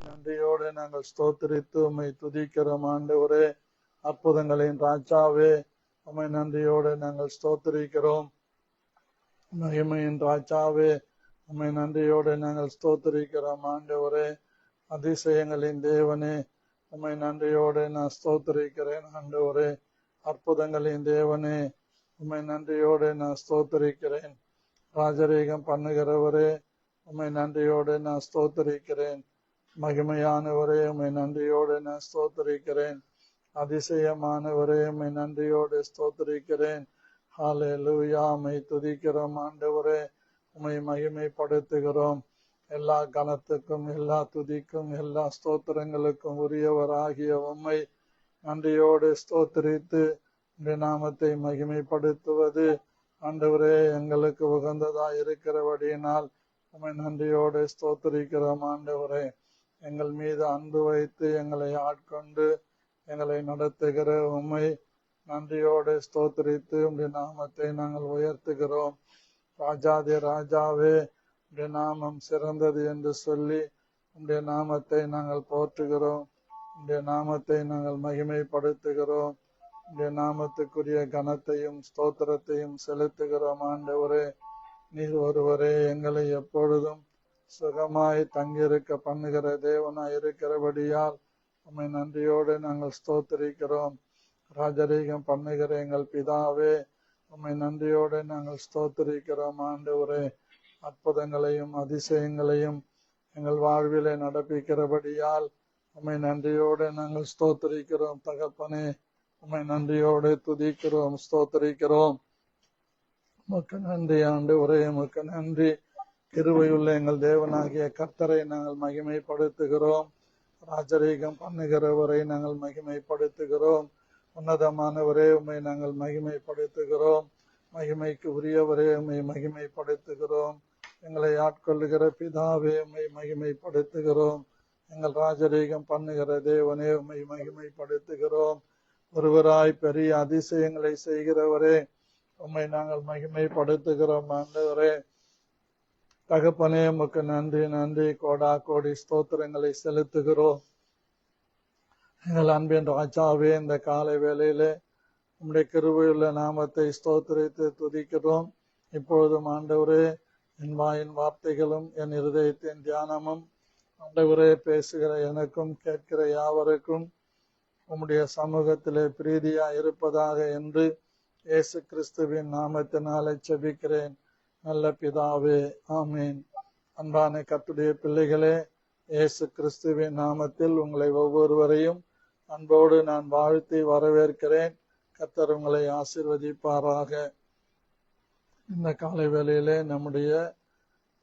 நன்றியோடு நாங்கள் ஸ்தோத்திரித்து உம்மை துதிக்கிறோம் ஆண்டவரே. அற்புதங்களின் ராஜாவே, உம்மை நன்றியோடு நாங்கள் ஸ்தோத்திரிக்கிறோம். மகிமையின் ராஜாவே, உம்மை நன்றியோடு நாங்கள் ஸ்தோத்திரிக்கிறோம் ஆண்டவரே. அதிசயங்களின் தேவனே, உம்மை நன்றியோடு நான் ஸ்தோத்திரிக்கிறேன் ஆண்டவரே. அற்புதங்களின் தேவனே, உம்மை நன்றியோடு நான் ஸ்தோத்திரிக்கிறேன். ராஜரீகம் பண்ணுகிறவரே, உம்மை நன்றியோடு நான் ஸ்தோத்திரிக்கிறேன். மகிமையானவரே, உம்மை நன்றியோடு நான் ஸ்தோத்திரிக்கிறேன். அதிசயமானவரே, உம்மை நன்றியோடு ஸ்தோத்திரிக்கிறேன். ஹல்லேலூயா, உம்மை துதிக்கிறோம் ஆண்டவரே. உம்மை மகிமைப்படுத்துகிறோம். எல்லா கனத்துக்கும், எல்லா துதிக்கும், எல்லா ஸ்தோத்திரங்களுக்கும் உரியவராகிய உம்மை நன்றியோடு ஸ்தோத்திரித்து உம்முடைய நாமத்தை மகிமைப்படுத்துவது ஆண்டவரே எங்களுக்கு உகந்ததா இருக்கிறபடியினால் உம்மை நன்றியோடு ஸ்தோத்திரிக்கிறோம் ஆண்டவரே. எங்கள் மீது அன்பு வைத்து எங்களை ஆட்கொண்டு எங்களை நடத்துகிற உம்மை நன்றியோடு ஸ்தோத்திரித்து உம்முடைய நாமத்தை நாங்கள் உயர்த்துகிறோம். ராஜாதி ராஜாவே, உம்முடைய நாமம் சிறந்தது என்று சொல்லி உம்முடைய நாமத்தை நாங்கள் போற்றுகிறோம். உம்முடைய நாமத்தை நாங்கள் மகிமைப்படுத்துகிறோம். உம்முடைய நாமத்துக்குரிய கனத்தையும் ஸ்தோத்திரத்தையும் செலுத்துகிறோம் ஆண்டவரே. நீர் ஒருவரே எங்களை எப்பொழுதும் சுகமாய் தங்கியிருக்க பண்ணுகிற தேவனாய் இருக்கிறபடியால் உம்மை நன்றியோடு நாங்கள் ஸ்தோத்திரிக்கிறோம். ராஜரீகம் பண்ணுகிற எங்கள் பிதாவே, உம்மை நன்றியோடு நாங்கள் ஸ்தோத்திரிக்கிறோம் ஆண்டவரே. அற்புதங்களையும் அதிசயங்களையும் எங்கள் வாழ்விலே நடப்பிக்கிறபடியால் உம்மை நன்றியோடு நாங்கள் ஸ்தோத்திரிக்கிறோம் தகப்பனே. உம்மை நன்றியோடு துதிக்கிறோம், ஸ்தோத்திரிக்கிறோம். உமக்கு நன்றி ஆண்டவரே, உமக்கு நன்றி. கிருபையுள்ள எங்கள் தேவனாகிய கர்த்தரை நாங்கள் மகிமைப்படுத்துகிறோம். ராஜரீகம் பண்ணுகிறவரை நாங்கள் மகிமைப்படுத்துகிறோம். உன்னதமானவரே, உம்மை நாங்கள் மகிமைப்படுத்துகிறோம். மகிமைக்கு உரியவரே, உம்மை மகிமைப்படுத்துகிறோம். எங்களை ஆட்கொள்ளுகிற பிதாவே, உம்மை மகிமைப்படுத்துகிறோம். எங்கள் ராஜரீகம் பண்ணுகிற தேவனே, உம்மை மகிமைப்படுத்துகிறோம். ஒருவராய் பெரிய அதிசயங்களை செய்கிறவரே, உம்மை நாங்கள் மகிமைப்படுத்துகிறோம் ஆண்டவரே. தகப்பனே, உமக்கு நன்றி நன்றி, கோடா கோடி ஸ்தோத்திரங்களை செலுத்துகிறோம். எங்கள் அன்பின் ராஜாவே, இந்த காலை வேளையிலே உம்முடைய கிருபையுள்ள நாமத்தை ஸ்தோத்திரித்து துதிக்கிறோம். இப்பொழுதும் ஆண்டவரே, என் வாயின் வார்த்தைகளும் என் இருதயத்தின் தியானமும் ஆண்டவரே பேசுகிற எனக்கும் கேட்கிற யாவருக்கும் உம்முடைய சமூகத்திலே பிரீதியா இருப்பதாக என்று இயேசு கிறிஸ்துவின் நாமத்தினாலே ஜெபிக்கிறேன் நல்ல பிதாவே, ஆமீன். அன்பான கர்த்தருடைய பிள்ளைகளே, இயேசு கிறிஸ்துவின் நாமத்தில் உங்களை ஒவ்வொருவரையும் அன்போடு நான் வாழ்த்தி வரவேற்கிறேன். கர்த்தர் உங்களை ஆசீர்வதிப்பாராக. இந்த காலை வேளையிலே நம்முடைய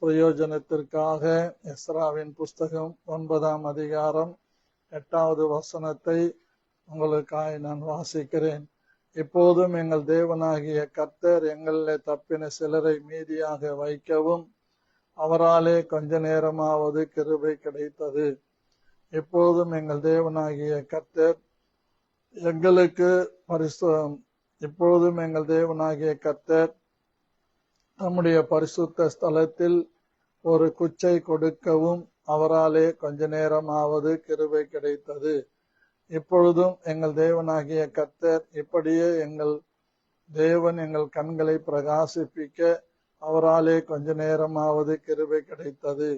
பிரயோஜனத்திற்காக எஸ்ராவின் புஸ்தகம் 9ஆம் அதிகாரம் 8வது வசனத்தை உங்களுக்காய் நான் வாசிக்கிறேன். இப்போதும் எங்கள் தேவனாகிய கர்த்தர் எங்களிலே தப்பின சிலரை மீதியாக வைக்கவும் அவராலே கொஞ்ச நேரமாவது கிருபை கிடைத்தது. இப்போதும் எங்கள் தேவனாகிய கர்த்தர் இப்போதும் எங்கள் தேவனாகிய கர்த்தர் நம்முடைய பரிசுத்த ஸ்தலத்தில் ஒரு குச்சை கொடுக்கவும் அவராலே கொஞ்ச நேரமாவது கிருபை கிடைத்தது. இப்பொழுதும் எங்கள் தேவனாகிய கர்த்தர் இப்படியே எங்கள் தேவன் எங்கள் கண்களை பிரகாசிப்பிக்க அவராலே கொஞ்ச நேரமாவது கிருபை கிடைத்தது.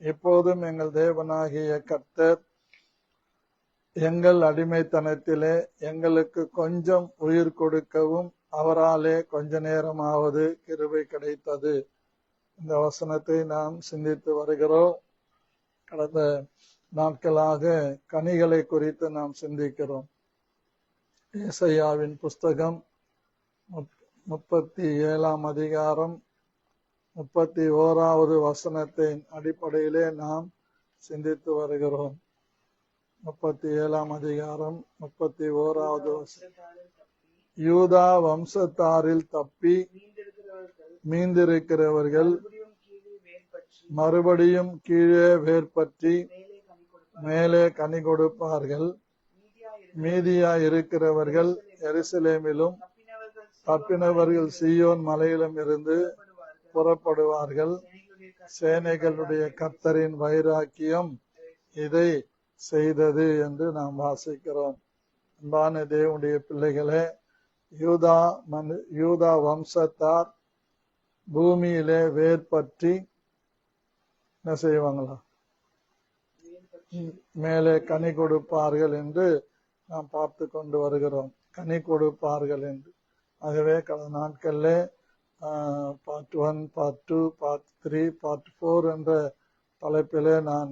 இப்போதும் எங்கள் தேவனாகிய கர்த்தர் எங்கள் அடிமைத்தனத்திலே எங்களுக்கு கொஞ்சம் உயிர் கொடுக்கவும் அவராலே கொஞ்ச நேரமாவது கிருபை கிடைத்தது. இந்த வசனத்தை நாம் சிந்தித்து வருகிறோம். கடந்த நாட்களாக கனிகளை குறித்து நாம் சிந்திக்கிறோம். ஏசாயாவின் புஸ்தகம் 37ஆம் அதிகாரம் 31வது வசனத்தின் அடிப்படையிலே நாம் சிந்தித்து வருகிறோம். 37ஆம் அதிகாரம் 31வது வசனம். யூதா வம்சத்தாரில் தப்பி மீந்திருக்கிறவர்கள் மறுபடியும் கீழே வேர்பற்றி மேலே கனி கொடுப்பார்கள். மீதியா இருக்கிறவர்கள் எருசலேமிலும் தப்பினவர்கள் சீயோன் மலையிலும் இருந்து புறப்படுவார்கள். சேனைகளுடைய கர்த்தரின் வைராக்கியம் இதை செய்தது என்று நாம் வாசிக்கிறோம். அன்பான தேவனுடைய பிள்ளைகளே, யூதா வம்சத்தார் பூமியிலே வேர்பற்றி என்ன செய்வாங்களா? மேலே கனி கொடுப்பார்கள் என்று நாம் பார்த்து கொண்டு வருகிறோம். கனி கொடுப்பார்கள் என்று. ஆகவே கடந்த நாட்கள்ல பார்ட் 1, பார்ட் 2, பார்ட் 3, பார்ட் 4 என்ற தலைப்பிலே நான்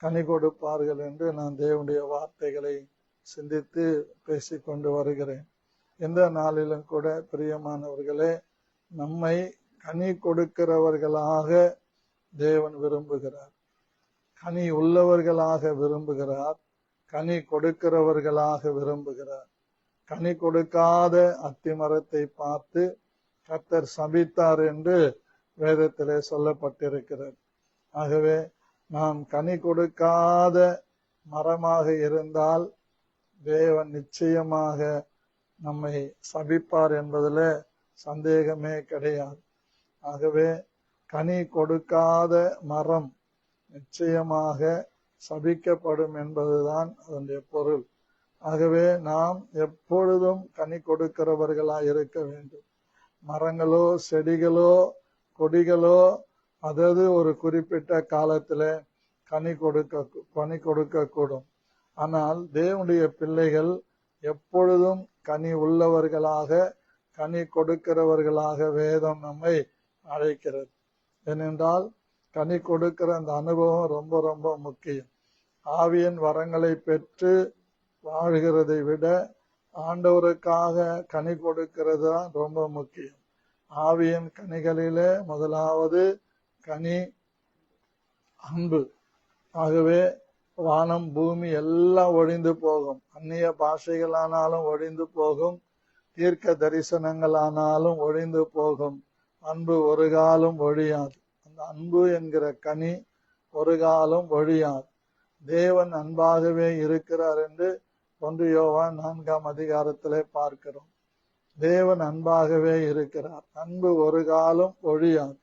கனி கொடுப்பார்கள் என்று நான் தேவனுடைய வார்த்தைகளை சிந்தித்து பேசிக்கொண்டு வருகிறேன். எந்த நாளிலும் கூட பிரியமானவர்களே, நம்மை கனி கொடுக்கிறவர்களாக தேவன் விரும்புகிறார். கனி உள்ளவர்களாக விரும்புகிறார். கனி கொடுக்கிறவர்களாக விரும்புகிறார். கனி கொடுக்காத அத்திமரத்தை பார்த்து கர்த்தர் சபித்தார் என்று வேதத்திலே சொல்லப்பட்டிருக்கிறது. ஆகவே நாம் கனி கொடுக்காத மரமாக இருந்தால் தேவன் நிச்சயமாக நம்மை சபிப்பார் என்பதில் சந்தேகமே கிடையாது. ஆகவே கனி கொடுக்காத மரம் நிச்சயமாக சபிக்கப்படும் என்பதுதான் அதனுடைய பொருள். ஆகவே நாம் எப்பொழுதும் கனி கொடுக்கிறவர்களாய் இருக்க வேண்டும். மரங்களோ செடிகளோ கொடிகளோ அதாவது ஒரு குறிப்பிட்ட காலத்துல கனி கொடுக்க கூடும். ஆனால் தேவனுடைய பிள்ளைகள் எப்பொழுதும் கனி உள்ளவர்களாக கனி கொடுக்கிறவர்களாக வேதம் நம்மை அழைக்கிறது. ஏனென்றால் கனி கொடுக்கிற அந்த அனுபவம் ரொம்ப ரொம்ப முக்கியம். ஆவியின் வரங்களை பெற்று வாழ்கிறதை விட ஆண்டவருக்காக கனி கொடுக்கிறது தான் ரொம்ப முக்கியம். ஆவியின் கனிகளிலே முதலாவது கனி அன்பு. ஆகவே வானம் பூமி எல்லாம் ஒழிந்து போகும், அந்நிய பாஷைகளானாலும் ஒழிந்து போகும், தீர்க்க தரிசனங்களானாலும் ஒழிந்து போகும், அன்பு ஒரு காலம் ஒழியாது. அந்த அன்பு என்கிற கனி ஒரு காலம் ஒழியாது. தேவன் அன்பாகவே இருக்கிறார் என்று 1 யோவான் 4ஆம் அதிகாரத்திலே பார்க்கிறோம். தேவன் அன்பாகவே இருக்கிறார். அன்பு ஒரு காலம் ஒழியாது.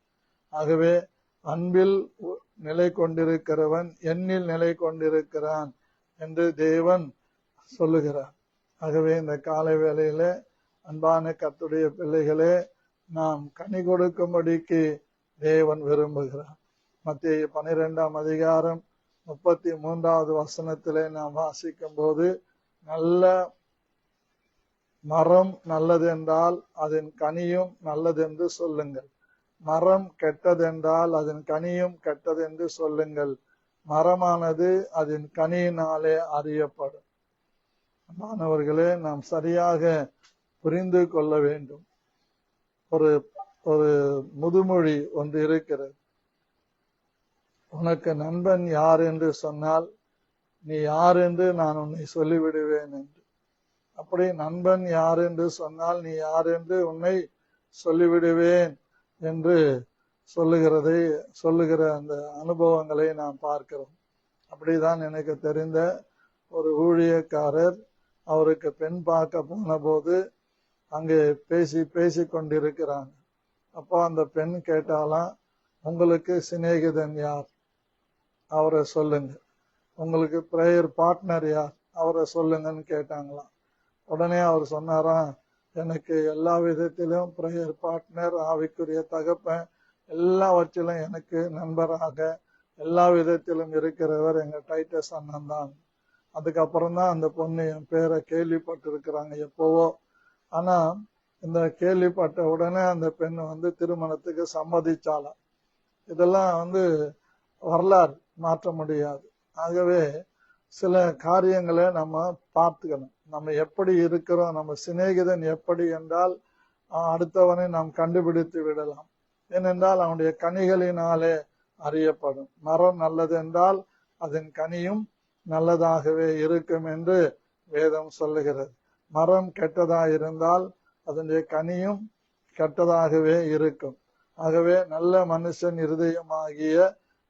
ஆகவே அன்பில் நிலை கொண்டிருக்கிறவன் என்னில் நிலை கொண்டிருக்கிறான் என்று தேவன் சொல்லுகிறார். ஆகவே இந்த காலை வேளையில அன்பான கர்த்தருடைய பிள்ளைகளே, நாம் கனி கொடுக்கும்படிக்கு தேவன் விரும்புகிறார். மத்தேயு 12ஆம் அதிகாரம் 33வது வசனத்திலே நாம் வாசிக்கும் போது, நல்ல மரம் நல்லதென்றால் அதன் கனியும் நல்லதென்று சொல்லுங்கள், மரம் கெட்டதென்றால் அதன் கனியும் கெட்டதென்று சொல்லுங்கள், மரமானது அதன் கனியினாலே அறியப்படும். மாணவர்களே, நாம் சரியாக புரிந்து கொள்ள வேண்டும். ஒரு முதுமொழி ஒன்று இருக்கிறது. உனக்கு நண்பன் யார் என்று சொன்னால் நீ யார் என்று நான் உன்னை சொல்லிவிடுவேன் என்று. அப்படி நண்பன் யார் என்று சொன்னால் நீ யார் என்று உன்னை சொல்லிவிடுவேன் என்று சொல்லுகிற அந்த அனுபவங்களை நாம் பார்க்கிறோம். அப்படிதான் எனக்கு தெரிந்த ஒரு ஊழியக்காரர் அவருக்கு பெண் பார்க்க போன போது அங்கே பேசி கொண்டிருக்கிறாங்க. அப்போ அந்த பெண் கேட்டாலாம், உங்களுக்கு சிநேகிதன் யார், அவரை சொல்லுங்க. உங்களுக்கு பிரேயர் பார்ட்னர் யார், அவரை சொல்லுங்கன்னு கேட்டாங்களாம். உடனே அவர் சொன்னாராம், எனக்கு எல்லா விதத்திலும் பிரேயர் பார்ட்னர், ஆவிக்குரிய தகப்பன், எல்லாவற்றிலும் எனக்கு நண்பராக எல்லா விதத்திலும் இருக்கிறவர் எங்க டைட்டஸ் அண்ணன் தான். அதுக்கப்புறம் தான் அந்த பொண்ணு என் பேரை கேள்விப்பட்டிருக்கிறாங்க எப்போவோ. ஆனா இந்த கேள்விப்பட்ட உடனே அந்த பெண் திருமணத்துக்கு சம்மதிச்சாலாம். இதெல்லாம் வரலாறு மாற்ற முடியாது. ஆகவே சில காரியங்களை நம்ம பார்த்துக்கணும். நம்ம எப்படி இருக்கிறோம், நம்ம சிநேகிதன் எப்படி என்றால் அடுத்தவனை நாம் கண்டுபிடித்து விடலாம். ஏனென்றால் அவனுடைய கனிகளினாலே அறியப்படும். மரம் நல்லது என்றால் அதன் கனியும் நல்லதாகவே இருக்கும் என்று வேதம் சொல்லுகிறது. மரம் கெட்டதா இருந்தால் அதனுடைய கனியும் கெட்டதாகவே இருக்கும். ஆகவே நல்ல மனுஷன் இருதயமாகிய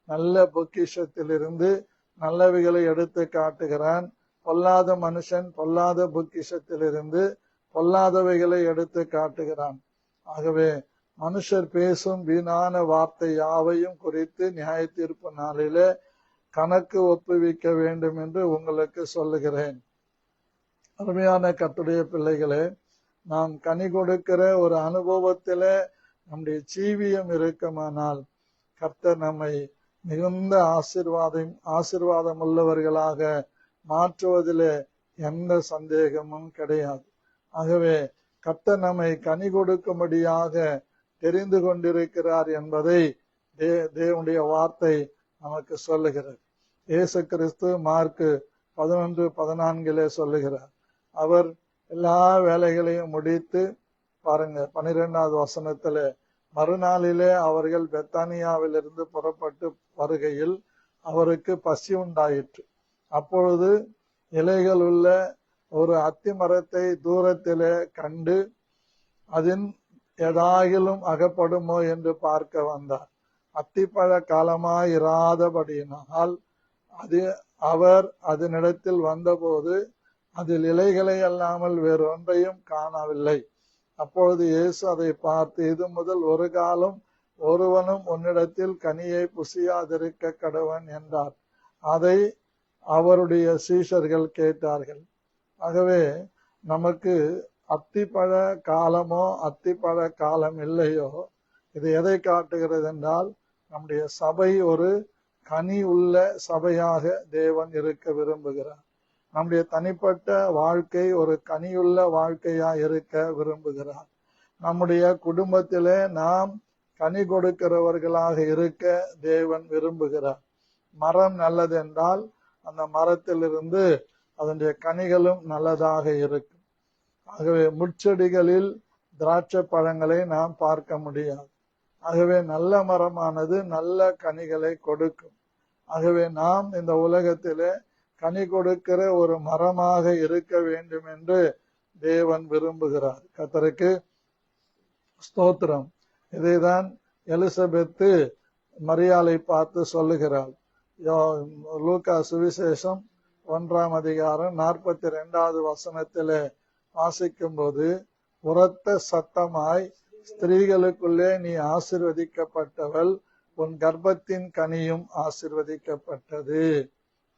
நல்ல பொக்கிஷத்திலிருந்து நல்லவைகளை எடுத்து காட்டுகிறான். பொல்லாத மனுஷன் பொல்லாத பொக்கிஷத்திலிருந்து பொல்லாதவைகளை எடுத்து காட்டுகிறான். ஆகவே மனுஷர் பேசும் வீணான வார்த்தை யாவையும் குறித்து நியாய தீர்ப்பு நாளிலே கணக்கு ஒப்புவிக்க வேண்டும் என்று உங்களுக்கு சொல்லுகிறேன். அருமையான கர்த்தருடைய பிள்ளைகளே, நாம் கனி கொடுக்கிற ஒரு அனுபவத்திலே நம்முடைய ஜீவியம் இருக்குமானால் கர்த்தர் நம்மை மிகுந்த ஆசீர்வாதம் உள்ளவர்களாக மாற்றுவதிலே எந்த சந்தேகமும் கிடையாது. ஆகவே கர்த்தர் நம்மை கனி கொடுக்கும்படியாக தெரிந்து கொண்டிருக்கிறார் என்பதை தேவனுடைய வார்த்தை நமக்கு சொல்லுகிறது. இயேசு கிறிஸ்து மார்க்கு 11:14 சொல்லுகிறார். அவர் எல்லா வேலைகளையும் முடித்து பாருங்க 12வது வசனத்துல, மறுநாளிலே அவர்கள் பெத்தானியாவிலிருந்து புறப்பட்டு வருகையில் அவருக்கு பசி உண்டாயிற்று. அப்பொழுது இலைகள் உள்ள ஒரு அத்தி மரத்தை தூரத்திலே கண்டு அதன் ஏதாகிலும் அகப்படுமோ என்று பார்க்க வந்தார். அத்திப்பழ காலமாயிராதபடியினால் அவர் அதனிடத்தில் வந்தபோது அதில் இலைகளை அல்லாமல் வேறொன்றையும் காணவில்லை. அப்பொழுது இயேசு அதை பார்த்து, இது முதல் ஒரு காலம் ஒருவனும் உன்னிடத்தில் கனியை புசியாதிருக்க கடவன் என்றார். அதை அவருடைய சீஷர்கள் கேட்டார்கள். ஆகவே நமக்கு அத்திப்பழ காலமோ அத்திப்பழ காலம் இல்லையோ, இது எதை காட்டுகிறது என்றால் நம்முடைய சபை ஒரு கனி உள்ள சபையாக தேவன் இருக்க விரும்புகிறார். நம்முடைய தனிப்பட்ட வாழ்க்கை ஒரு கனியுள்ள வாழ்க்கையா இருக்க விரும்புகிறார். நம்முடைய குடும்பத்திலே நாம் கனி கொடுக்கிறவர்களாக இருக்க தேவன் விரும்புகிறார். மரம் நல்லதென்றால் அந்த மரத்திலிருந்து அதனுடைய கனிகளும் நல்லதாக இருக்கும். ஆகவே முட்செடிகளில் திராட்சை பழங்களை நாம் பார்க்க முடியாது. ஆகவே நல்ல மரமானது நல்ல கனிகளை கொடுக்கும். ஆகவே நாம் இந்த உலகத்திலே கனி கொடுக்கிற ஒரு மரமாக இருக்க வேண்டும் என்று தேவன் விரும்புகிறார். கர்த்தருக்கு ஸ்தோத்திரம். இதைதான் எலிசபெத்து மரியாளை பார்த்து சொல்லுகிறாள். லூக்கா சுவிசேஷம் 1ஆம் அதிகாரம் 42வது வசனத்திலே வாசிக்கும் போது, உரத்த சத்தமாய், ஸ்திரீகளுக்குள்ளே நீ ஆசீர்வதிக்கப்பட்டவள், உன் கர்ப்பத்தின் கனியும் ஆசீர்வதிக்கப்பட்டது.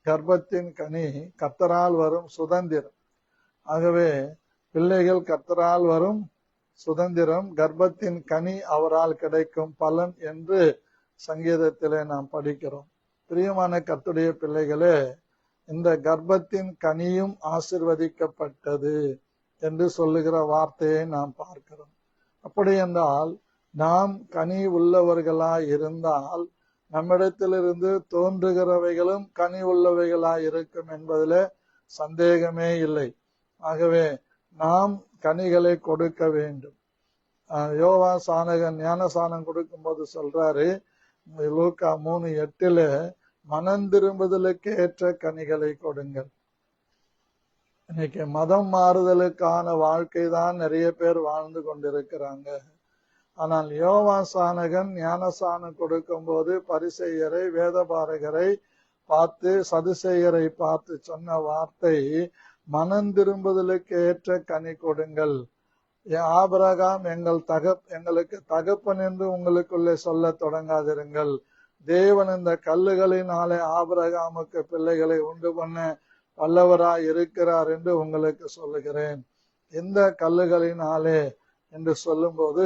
கர்ப்பத்தின் கனி கர்த்தரால் வரும் சுதந்திரம். ஆகவே பிள்ளைகள் கர்த்தரால் வரும் சுதந்திரம், கர்ப்பத்தின் கனி அவரால் கிடைக்கும் பலன் என்று சங்கீதத்திலே நாம் படிக்கிறோம். பிரியமான கர்த்தருடைய பிள்ளைகளே, இந்த கர்ப்பத்தின் கனியும் ஆசீர்வதிக்கப்பட்டது என்று சொல்லுகிற வார்த்தையை நாம் பார்க்கிறோம். அப்படி என்றால் நாம் கனி உள்ளவர்களாய் இருந்தால் நம்மிடத்திலிருந்து தோன்றுகிறவைகளும் கனி உள்ளவைகளாய் இருக்கும் என்பதில் சந்தேகமே இல்லை. ஆகவே நாம் கனிகளை கொடுக்க வேண்டும். யோவா சானகன் ஞானசானம் கொடுக்கும் போது சொல்றாரு, லூக்கா 3:8 மனம் திரும்புதலுக்கு ஏற்ற கனிகளை கொடுங்கள். இன்னைக்கு மதம் மாறுதலுக்கான வாழ்க்கை தான் நிறைய பேர் வாழ்ந்து கொண்டிருக்கிறாங்க. ஆனால் யோவா சானகன் ஞானசானம் கொடுக்கும் போது பரிசேயரை வேதபாரகரை பார்த்து சதுசேயரை பார்த்து சொன்ன வார்த்தை, மனம் திரும்புதலுக்கு ஏற்ற கனி கொடுங்கள். ஆபிரகாம் எங்களுக்கு தகப்பன் என்று உங்களுக்குள்ளே சொல்ல தொடங்காதிருங்கள். தேவன் இந்த கல்லுகளினாலே ஆபிரகாமுக்கு பிள்ளைகளை உண்டு பண்ண வல்லவராய் இருக்கிறார் என்று உங்களுக்கு சொல்லுகிறேன். இந்த கல்லுகளினாலே என்று சொல்லும் போது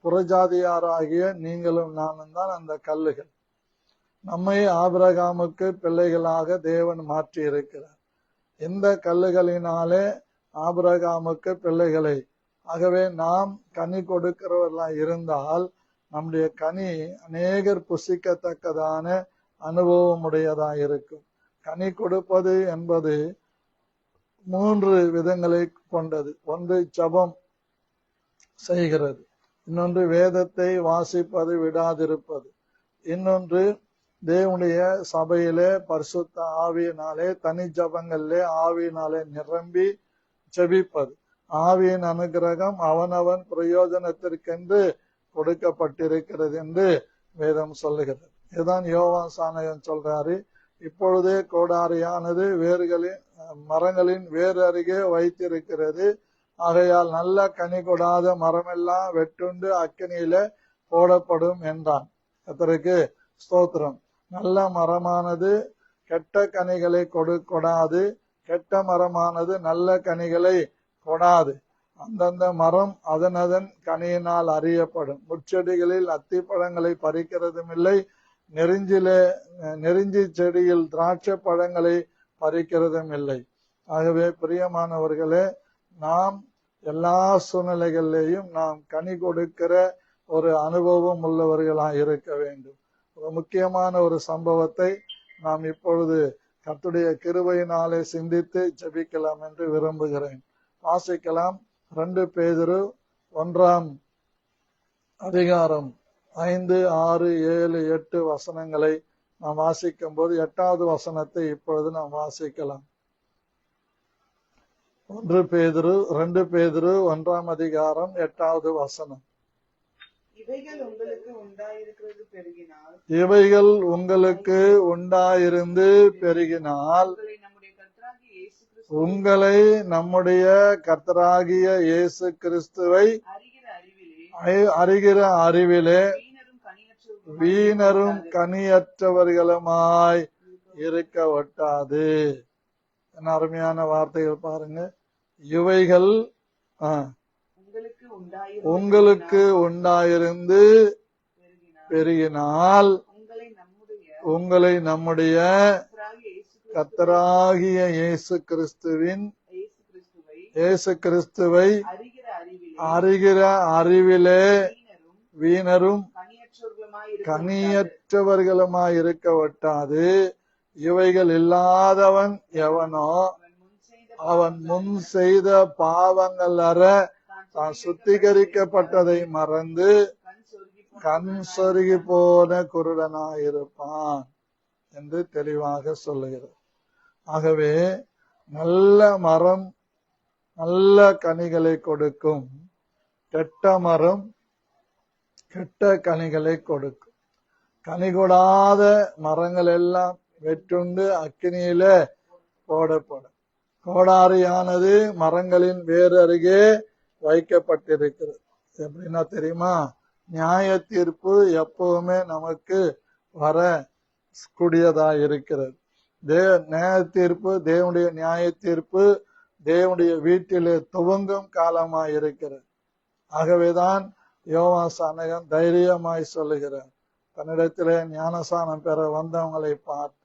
புறஜாதியாராகிய நீங்களும் நானும் தான் அந்த கல்லுகள். நம்மை ஆபிரகாமுக்கு பிள்ளைகளாக தேவன் மாற்றி இருக்கிறார். இந்த கல்லுகளினாலே ஆபிரகாமுக்கு பிள்ளைகளை. ஆகவே நாம் கனி கொடுக்கிறவர்களாய் இருந்தால் நம்முடைய கனி அநேகர் புசிக்கத்தக்கதான அனுபவம் உடையதாக இருக்கும். கனி கொடுப்பது என்பது 3 விதங்களை கொண்டது. ஒன்று ஜெபம் செய்கிறது, இன்னொன்று வேதத்தை வாசிப்பது விடாதிருப்பது, இன்னொன்று தேவனுடைய சபையிலே பரிசுத்த ஆவியினாலே தனி ஜபங்களிலே ஆவியினாலே நிரம்பி ஜெபிப்பது. ஆவியின் அனுகிரகம் அவனவன் பிரயோஜனத்திற்கென்று கொடுக்கப்பட்டிருக்கிறது என்று வேதம் சொல்லுகிறது. இதுதான் யோவான் சானகன் சொல்றாரு, இப்பொழுதே கோடாரியானது மரங்களின் வேறு அருகே வைத்திருக்கிறது. ஆகையால் நல்ல கனி கொடாத மரமெல்லாம் வெட்டுண்டு அக்கினியில போடப்படும் என்றான். கர்த்தருக்கு ஸ்தோத்திரம். நல்ல மரமானது கெட்ட கனிகளை கொடாது. கெட்ட மரமானது நல்ல கனிகளை கொடாது. அந்தந்த மரம் அதனதன் கனியினால் அறியப்படும். முட்செடிகளில் அத்திப்பழங்களை பறிக்கிறதும் இல்லை, நெருஞ்சி செடியில் திராட்சை பழங்களை பறிக்கிறதும் இல்லை. ஆகவே பிரியமானவர்களே, நாம் எல்லா சூழ்நிலைகளிலேயும் நாம் கனி கொடுக்கிற ஒரு அனுபவம் உள்ளவர்களாக இருக்க வேண்டும். ஒரு முக்கியமான ஒரு சம்பவத்தை நாம் இப்பொழுது கர்த்தருடைய கிருபையினாலே சிந்தித்து ஜெபிக்கலாம் என்று விரும்புகிறேன். வாசிக்கலாம். 2 பேதுரு 1 அதிகாரம் 5, 6, 7, 8 வசனங்களை நாம் வாசிக்கும் போது 8வது வசனத்தை இப்பொழுது நாம் வாசிக்கலாம். 2 பேதுரு 1 அதிகாரம் 8வது வசனம். இவைகள் உங்களுக்கு உண்டாயிருந்து பெருகினால் உங்களை நம்முடைய கர்த்தராகிய இயேசு கிறிஸ்துவை அறிகிற அறிவிலே வீணரும் கனியற்றவர்களுமாய் இருக்க ஒட்டாது. என்ன அருமையான வார்த்தைகள் பாருங்க. இவைகள் உங்களுக்கு உண்டாயிருந்து பெருகினால் உங்களை நம்முடைய கர்த்தராகிய இயேசு கிறிஸ்துவை அறிகிற அறிவிலே வீணரும் கனியற்றவர்களுமாய் இருக்க ஒட்டாது. இவைகள் இல்லாதவன் எவனோ அவன் முன் செய்த பாவங்கள் அற தான் சுத்திகரிக்கப்பட்டதை மறந்து கண் சொருகி போன குருடனாயிருப்பான் என்று தெளிவாக சொல்லுகிறது. ஆகவே நல்ல மரம் நல்ல கனிகளை கொடுக்கும், கெட்ட மரம் கெட்ட கனிகளை கொடுக்கும். கனி கொடாத மரங்கள் எல்லாம் வெட்டுண்டு அக்கினியில போடப்படும். கோடாரியானது மரங்களின் வேறு அருகே வைக்கப்பட்டிருக்கிறது. எப்படின்னா தெரியுமா? நியாய தீர்ப்பு எப்பவுமே நமக்கு வர கூடியதா இருக்கிறது. நியாய தீர்ப்பு, தேவனுடைய நியாய தீர்ப்பு தேவனுடைய வீட்டிலே துவங்கும் காலமாய் இருக்கிறது. ஆகவேதான் யோவான் சானகன் தைரியமாய் சொல்லுகிறார், தன்னிடத்திலே ஞானசானம் பெற வந்தவங்களை பார்த்து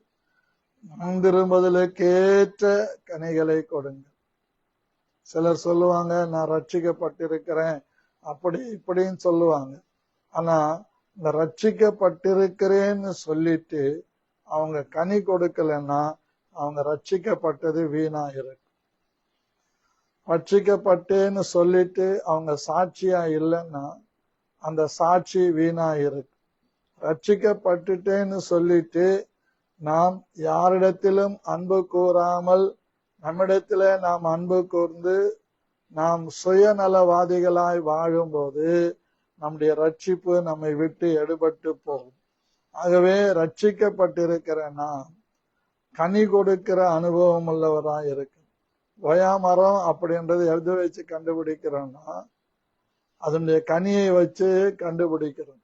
மனம் திரும்புதலுக்கேற்ற கனிகளை கொடுங்க. சிலர் சொல்லுவாங்க, நான் ரட்சிக்கப்பட்டிருக்கிறேன் அப்படி இப்படின்னு சொல்லுவாங்க. ஆனா இந்த ரட்சிக்கப்பட்டிருக்கிறேன்னு சொல்லிட்டு அவங்க கனி கொடுக்கலன்னா அவங்க ரட்சிக்கப்பட்டது வீணா இருக்கு. ரட்சிக்கப்பட்டேன்னு சொல்லிட்டு அவங்க சாட்சியா இல்லைன்னா அந்த சாட்சி வீணா இருக்கு. ரட்சிக்கப்பட்டுட்டேன்னு சொல்லிட்டு நாம் யாரிடத்திலும் அன்பு கூறாமல் நம்மிடத்தில நாம் அன்பு கூர்ந்து நாம் சுயநலவாதிகளாய் வாழும்போது நம்முடைய ரட்சிப்பு நம்மை விட்டு எடுபட்டு போகும். ஆகவே ரட்சிக்கப்பட்டிருக்கிற நாம் கனி கொடுக்கிற அனுபவம் உள்ளவராய் இருக்கு. கொயா மரம் அப்படின்றது எதை வச்சு கண்டுபிடிக்கிறோம்னா அதனுடைய கனியை வச்சு கண்டுபிடிக்கிறோம்.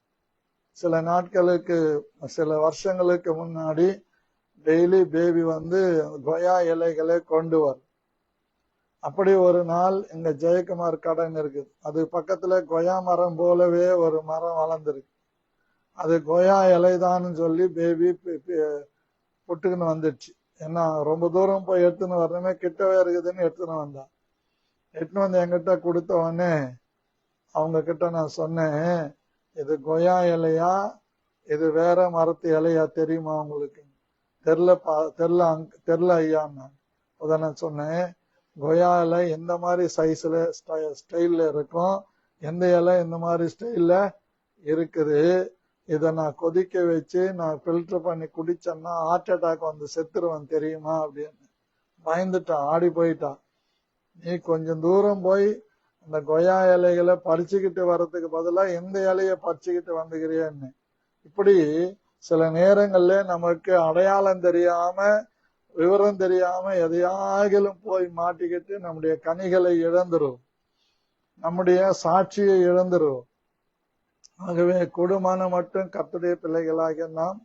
சில நாட்களுக்கு சில வருஷங்களுக்கு முன்னாடி டெய்லி பேபி கொயா இலைகளை கொண்டு வரும். அப்படி ஒரு நாள் எங்க ஜெயக்குமார் கடன் இருக்குது, அது பக்கத்துல கொயா மரம் போலவே ஒரு மரம் வளர்ந்துருக்கு. அது கொயா இலைதான்னு சொல்லி பேபி புட்டுக்குன்னு வந்துடுச்சு. ஏன்னா ரொம்ப தூரம் போய் எடுத்துன்னு வரணுமே, கிட்டவே இருக்குதுன்னு எடுத்துன்னு வந்தான். எடுத்துன்னு வந்து என்கிட்ட கொடுத்த உடனே அவங்க கிட்ட நான் சொன்னேன், இது கொயா இலையா இது வேற மரத்து இலையா தெரியுமா உங்களுக்கு? தெரியல ஐயான்னு. அதான் நான் சொன்னேன், கொயா இலை எந்த மாதிரி சைஸ்ல ஸ்டைல்ல இருக்கும், எந்த இலை எந்த மாதிரி ஸ்டைல்ல இருக்குது, இதை நான் கொதிக்க வச்சு நான் ஃபில்டர் பண்ணி குடிச்சேன்னா ஹார்ட் அட்டாக் வந்து செத்துருவேன் தெரியுமா அப்படின்னு. பயந்துட்டான், ஆடி போயிட்டான். நீ கொஞ்சம் தூரம் போய் அந்த கொயா இலைகளை பறிச்சுக்கிட்டு வர்றதுக்கு பதிலா எந்த இலைய பறிச்சுக்கிட்டு வந்துக்கிறியன்னு. இப்படி சில நேரங்கள்ல நமக்கு அடையாளம் தெரியாம விவரம் தெரியாம எதையாகிலும் போய் மாட்டிக்கிட்டு நம்முடைய கனிகளை இழந்துரும், நம்முடைய சாட்சியை இழந்துரும். ஆகவே கூடுமான மட்டும் கர்த்தருடைய பிள்ளைகளாக நாம்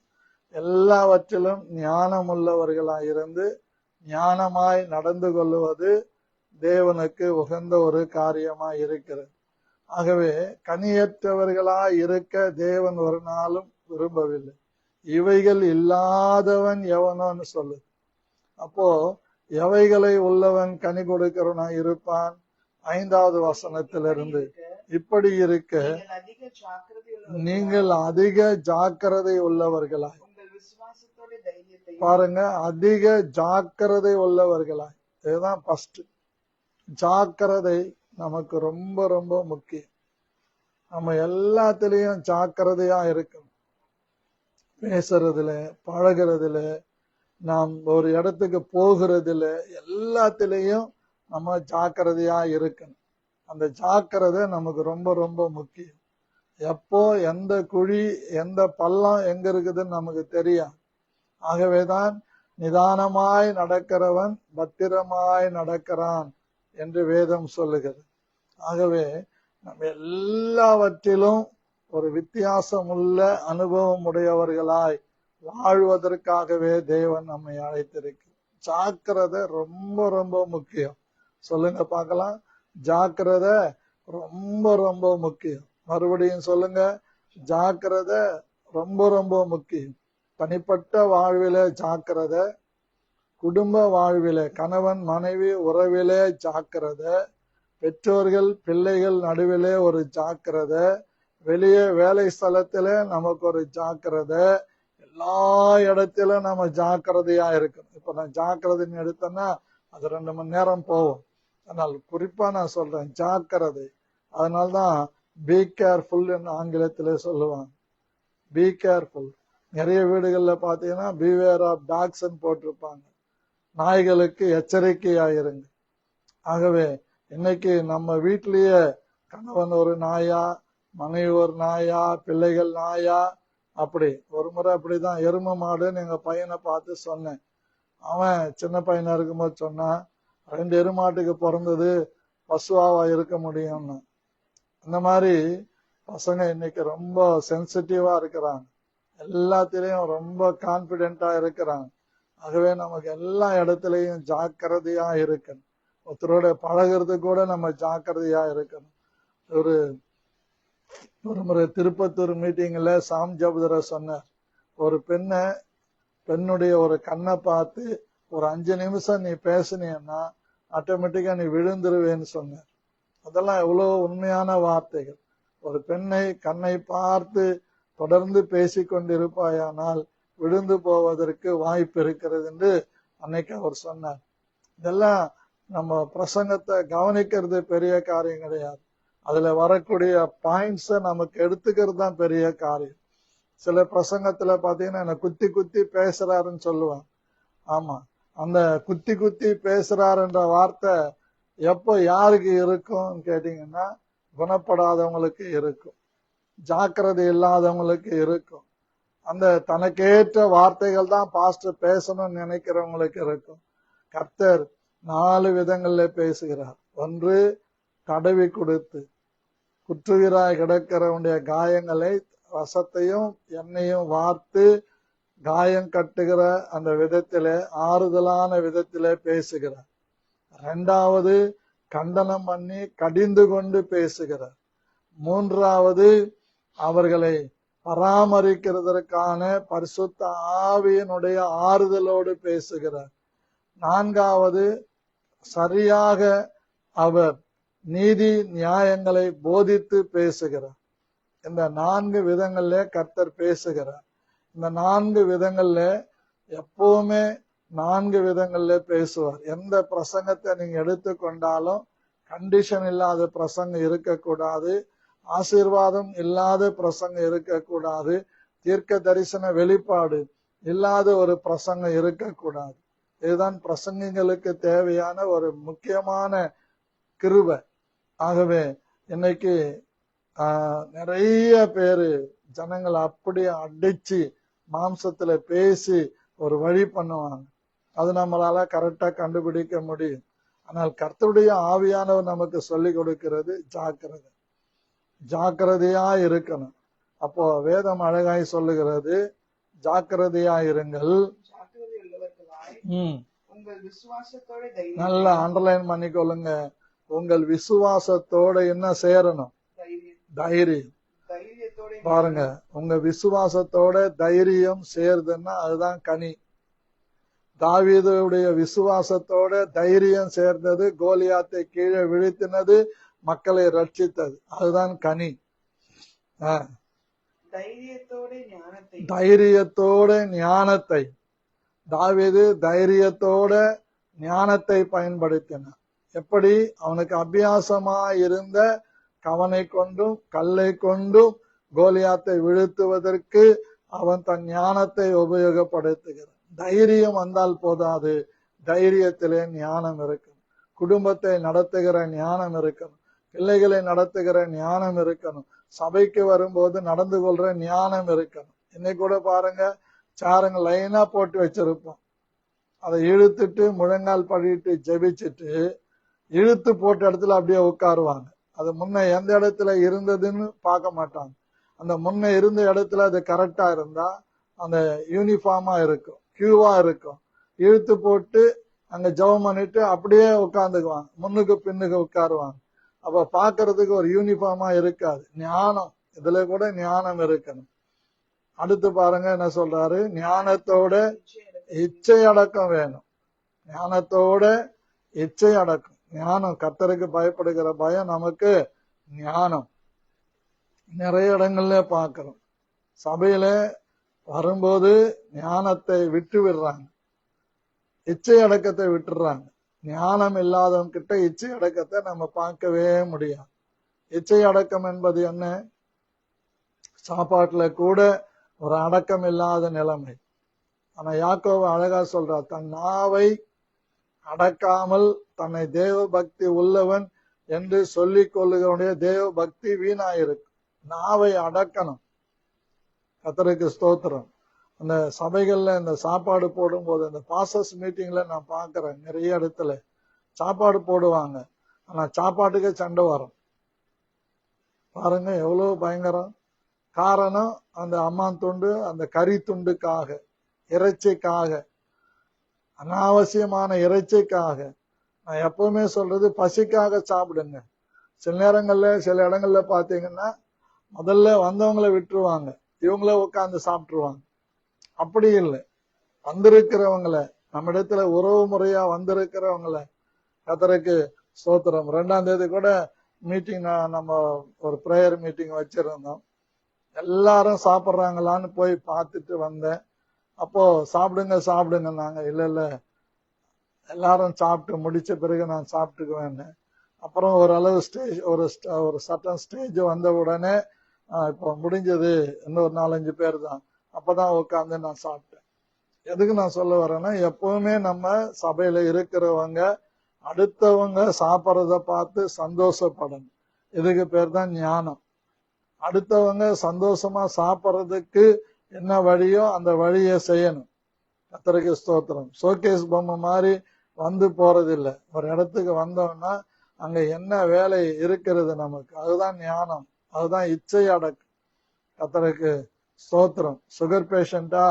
எல்லாவற்றிலும் ஞானமுள்ளவர்களாய் இருந்து ஞானமாய் நடந்து கொள்ளுவது தேவனுக்கு உகந்த ஒரு காரியமாய் இருக்கிறது. ஆகவே கனியற்றவர்களாய் இருக்க தேவன் ஒரு நாளும் விரும்பவில்லை. இவைகள் இல்லாதவன் எவனோன்னு சொல்லுது. அப்போ எவைகளை உள்ளவன் கனி கொடுக்கிறவனாய் இருப்பான்? 5வது வசனத்திலிருந்து, இப்படி இருக்க நீங்கள் அதிக ஜாக்கிரதை உள்ளவர்களாய், பாருங்க, அதிக ஜாக்கிரதை உள்ளவர்களாய். இதுதான் ஃபர்ஸ்ட். ஜாக்கிரதை நமக்கு ரொம்ப ரொம்ப முக்கியம். நம்ம எல்லாத்திலையும் ஜாக்கிரதையா இருக்கணும். பேசுறதுல, பழகிறதுல, நாம் ஒரு இடத்துக்கு போகிறதுல, எல்லாத்திலையும் நம்ம ஜாக்கிரதையா இருக்கணும். அந்த ஜாக்கிரதை நமக்கு ரொம்ப ரொம்ப முக்கியம். எப்போ எந்த குழி எந்த பள்ளம் எங்க இருக்குதுன்னு நமக்கு தெரியாது. ஆகவேதான் நிதானமாய் நடக்கிறவன் பத்திரமாய் நடக்கிறான் என்று வேதம் சொல்லுகிறது. ஆகவே நம்ம எல்லாவற்றிலும் ஒரு வித்தியாசமுள்ள அனுபவம் உடையவர்களாய் வாழ்வதற்காகவே தேவன் நம்மை அழைத்திருக்கிறார். ஜாக்கிரதை ரொம்ப ரொம்ப முக்கியம். சொல்லுங்க பார்க்கலாம். ஜாக்கிரதை ரொம்ப ரொம்ப முக்கியம். மறுபடியும் சொல்லுங்க, ஜாக்கிரதை ரொம்ப ரொம்ப முக்கியம். தனிப்பட்ட வாழ்விலே ஜாக்கிரதை, குடும்ப வாழ்விலே கணவன் மனைவி உறவிலே ஜாக்கிரதை, பெற்றோர்கள் பிள்ளைகள் நடுவிலே ஒரு ஜாக்கிரதை, வெளியே வேலை ஸ்தலத்திலே நமக்கு ஒரு ஜாக்கிரதை, எல்லா இடத்திலும் நம்ம ஜாக்கிரதையா இருக்கணும். இப்ப நான் ஜாக்கிரதைன்னு எடுத்தேன்னா அது 2 மணி நேரம் போகும். ஆனால் குறிப்பா நான் சொல்றேன் ஜாக்கிரதை. அதனால்தான் பி கேர்ஃபுல் ஆங்கிலத்திலே சொல்லுவாங்க. Be careful. நிறைய வீடுகள்ல பாத்தீங்கன்னா பிவேர் ஆஃப் டாக்ஸ் போட்டிருப்பாங்க. நாய்களுக்கு எச்சரிக்கையாயிருங்க. ஆகவே இன்னைக்கு நம்ம வீட்டிலேயே கணவன் ஒரு நாயா, மனைவி ஒரு நாயா, பிள்ளைகள் நாயா, அப்படி ஒரு முறை அப்படிதான் எருமை மாடுன்னு எங்க பையனை பார்த்து சொன்னேன். அவன் சின்ன பையனா இருக்கும்போது சொன்னான், 2 எருமாட்டுக்கு பிறந்தது பசுவாவா இருக்க முடியும்னு. அந்த மாதிரி பசங்க இன்னைக்கு ரொம்ப சென்சிட்டிவா இருக்கிறாங்க. எல்லாத்திலையும் ரொம்ப கான்பிடென்டா இருக்கிறாங்க. ஆகவே நமக்கு எல்லா இடத்துலையும் ஜாக்கிரதையா இருக்கணும். ஒருத்தரோட பழகிறது கூட நம்ம ஜாக்கிரதையா இருக்கணும். ஒரு முறை திருப்பத்தூர் மீட்டிங்ல சாம் ஜபுதர சொன்னார், ஒரு பெண்ணுடைய ஒரு கண்ணை பார்த்து ஒரு 5 நிமிஷம் நீ பேசினீன்னா ஆட்டோமேட்டிக்கா நீ விழுந்துருவேன்னு சொன்னார். அதெல்லாம் எவ்வளவு உண்மையான வார்த்தைகள். ஒரு பெண்ணை கண்ணை பார்த்து தொடர்ந்து பேசிக்கொண்டிருப்பாயானால் விழுந்து போவதற்கு வாய்ப்பு இருக்கிறது என்று அன்னைக்கு அவர் சொன்னார். இதெல்லாம் நம்ம பிரசங்கத்தை கவனிக்கிறது பெரிய காரியம் கிடையாது. அதுல வரக்கூடிய பாயிண்ட்ஸ நமக்கு எடுத்துக்கிறது தான் பெரிய காரியம். சில பிரசங்கத்துல பாத்தீங்கன்னா என்ன குத்தி குத்தி பேசுறாருன்னு சொல்லுவாங்க. ஆமா, அந்த குத்தி குத்தி பேசுறாருன்ற வார்த்தை எப்போ யாருக்கு இருக்கும் கேட்டீங்கன்னா குணப்படாதவங்களுக்கு இருக்கும், ஜாக்கிரதை இல்லாதவங்களுக்கு இருக்கும். அந்த தனக்கேற்ற வார்த்தைகள் தான் பாஸ்டர் பேசணும்னு நினைக்கிறவங்களுக்கு இருக்கும். கர்த்தர் 4 விதங்கள்ல பேசுகிறார். ஒன்று, தடவி கொடுத்து குற்றுயிராய் கிடக்கிறவனுடைய காயங்களை ரசத்தையும் எண்ணெயும் வார்த்து காயம் கட்டுகிற அந்த விதத்திலே ஆறுதலான விதத்திலே பேசுகிறார். 2வது, கண்டனம் பண்ணி கடிந்து கொண்டு பேசுகிறார். 3வது, அவர்களை பராமரிக்கிறதற்கான பரிசுத்த ஆவியினுடைய ஆறுதலோடு பேசுகிறார். 4வது, சரியாக அவர் நீதி நியாயங்களை போதித்து பேசுகிறார். இந்த 4 விதங்கள்ல கர்த்தர் பேசுகிறார். இந்த 4 விதங்கள்ல எப்பவுமே 4 விதங்கள்ல பேசுவார். எந்த பிரசங்கத்தை நீங்க எடுத்துக்கொண்டாலும் கண்டிஷன் இல்லாத பிரசங்கம் இருக்கக்கூடாது, ஆசீர்வாதம் இல்லாத பிரசங்கம் இருக்கக்கூடாது, தீர்க்க தரிசன வெளிப்பாடு இல்லாத ஒரு பிரசங்கம் இருக்கக்கூடாது. இதுதான் பிரசங்கங்களுக்கு தேவையான ஒரு முக்கியமான கிருபை. ஆகவே இன்னைக்கு நிறைய பேரு ஜனங்களை அப்படி அடிச்சு மாம்சத்துல பேசி ஒரு வழி பண்ணுவாங்க. அது நம்மளால கரெக்டா கண்டுபிடிக்க முடியும். ஆனால் கர்த்தருடைய ஆவியானவர் நமக்கு சொல்லி கொடுக்கிறது ஜாக்கிரதை. ஜாக்கிரதையா இருக்கணும். அப்போ வேதம் அழகாய் சொல்லுகிறது, ஜாக்கிரதையாயிருங்கள். ஜாக்கிரதை உள்ளவர்களாய் ம் உங்கள் விசுவாசத்தோட தைரியம் நல்லா அண்டர்லைன் பண்ணிக்கொள்ளுங்க. உங்கள் விசுவாசத்தோட என்ன சேரணும்? தைரியம். தைரியத்தோட பாருங்க, உங்க விசுவாசத்தோட தைரியம் சேருதுன்னா அதுதான் கனி. தாவீதுடைய விசுவாசத்தோட தைரியம் சேர்ந்தது, கோலியாத்தை கீழே வீழ்த்தினது, மக்களை ரட்சித்தது. அதுதான் கனி. தைரியத்தோட ஞானத்தை தைரியத்தோட ஞானத்தை, தாவீது தைரியத்தோட ஞானத்தை பயன்படுத்தினான். எப்படி? அவனுக்கு அபியாசமா இருந்த கவனை கொண்டும் கல்லை கொண்டும் கோலியாத்தை வீழ்த்துவதற்கு அவன் தன் ஞானத்தை உபயோகப்படுத்துகிறான். தைரியம் வந்தால் போதாது, தைரியத்திலே ஞானம் இருக்கணும். குடும்பத்தை நடத்துகிற ஞானம் இருக்கணும், பிள்ளைகளை நடத்துகிற ஞானம் இருக்கணும், சபைக்கு வரும்போது நடந்து கொள்ற ஞானம் இருக்கணும். இன்னைக்கு கூட பாருங்க, சாருங்க லைனா போட்டு வச்சிருப்போம், அதை இழுத்துட்டு முழங்கால் படிட்டு ஜெபிச்சுட்டு இழுத்து போட்ட இடத்துல அப்படியே உட்காருவாங்க. அது முன்ன எந்த இடத்துல இருந்ததுன்னு பார்க்க மாட்டாங்க. அந்த முன்ன இருந்த இடத்துல அது கரெக்டா இருந்தா அந்த யூனிஃபார்மா இருக்கும், கியூவா இருக்கும். இழுத்து போட்டு அங்க ஜெபம் பண்ணிட்டு அப்படியே உட்கார்ந்துக்குவாங்க, முன்னுக்கு பின்னுக்கு உட்காருவாங்க. அப்ப பாக்குறதுக்கு ஒரு யூனிஃபார்மா இருக்காது. ஞானம், இதுல கூட ஞானம் இருக்கணும். அடுத்து பாருங்க என்ன சொல்றாரு, ஞானத்தோட இச்சை அடக்கம் வேணும். ஞானத்தோட இச்சை அடக்கம். ஞானம், கர்த்தருக்கு பயப்படுகிற பயம் நமக்கு ஞானம். நிறைய இடங்கள்ல பாக்கிறோம், சபையில வரும்போது ஞானத்தை விட்டு விடுறாங்க, இச்சை அடக்கத்தை விட்டுறாங்க. ஞானம் இல்லாதவங்க கிட்ட இச்சை அடக்கத்தை நம்ம பார்க்கவே முடியாது. இச்சை அடக்கம் என்பது என்ன? சாப்பாட்டுல கூட ஒரு அடக்கம் இல்லாத நிலைமை. ஆனா யாக்கோபு அழகா சொல்றார், தன் நாவை அடக்காமல் தன்னை தேவ பக்தி உள்ளவன் என்று சொல்லிக் கொள்ளுகிறவனுடைய தேவ பக்தி வீணாயிருக்கு. நாவை அடக்கணும். கர்த்தருக்கு ஸ்தோத்திரம். அந்த சபைகள்ல இந்த சாப்பாடு போடும்போது, இந்த பாசஸ் மீட்டிங்ல நான் பாக்குறேன், நிறைய இடத்துல சாப்பாடு போடுவாங்க, ஆனா சாப்பாட்டுக்கே சண்டை வரும். பாருங்க எவ்வளவு பயங்கரம். காரணம், அந்த அம்மான் துண்டு, அந்த கறி துண்டுக்காக, இறைச்சிக்காக, அனாவசியமான இறைச்சிக்காக. நான் எப்பவுமே சொல்றது, பசிக்காக சாப்பிடுங்க. சில நேரங்கள்ல சில இடங்கள்ல பாத்தீங்கன்னா முதல்ல வந்தவங்களை விட்டுருவாங்க, இவங்கள உட்கார்ந்து சாப்பிட்டுருவாங்க. அப்படி இல்லை, வந்திருக்கிறவங்களை, நம்ம இடத்துல உறவு முறையா வந்திருக்கிறவங்கள, கர்த்தருக்கு ஸ்தோத்திரம். 2ஆம் தேதி கூட மீட்டிங், நம்ம ஒரு பிரேயர் மீட்டிங் வச்சிருந்தோம். எல்லாரும் சாப்பிட்றாங்களான்னு போய் பார்த்துட்டு வந்தேன். அப்போ சாப்பிடுங்க சாப்பிடுங்க நாங்க, இல்ல இல்ல எல்லாரும் சாப்பிட்டு முடிச்ச பிறகு நான் சாப்பிட்டுக்குவேன்னு. அப்புறம் ஓரளவு ஸ்டேஜ், ஒரு சட்டன் ஸ்டேஜ் வந்த உடனே இப்போ முடிஞ்சது, இன்னொரு 4-5 பேர் தான், அப்பதான் உட்காந்து நான் சாப்பிட்டேன். எதுக்கு நான் சொல்ல வரேன்னா, எப்பவுமே நம்ம சபையில இருக்கிறவங்க அடுத்தவங்க சாப்பிட்றத பார்த்து சந்தோஷப்படணும். இதுக்கு பேர் தான் ஞானம். அடுத்தவங்க சந்தோஷமா சாப்பிட்றதுக்கு என்ன வழியோ அந்த வழியை செய்யணும். கர்த்தருக்கு ஸ்தோத்திரம். ஷோகேஸ் பொம்மை மாதிரி வந்து போறதில்லை. ஒரு இடத்துக்கு வந்தோம்னா அங்க என்ன வேலை இருக்கிறது நமக்கு, அதுதான் ஞானம், அதுதான் இச்சை அடக்கு. கர்த்தருக்கு ஸ்தோத்திரம். சுகர் பேஷண்டா,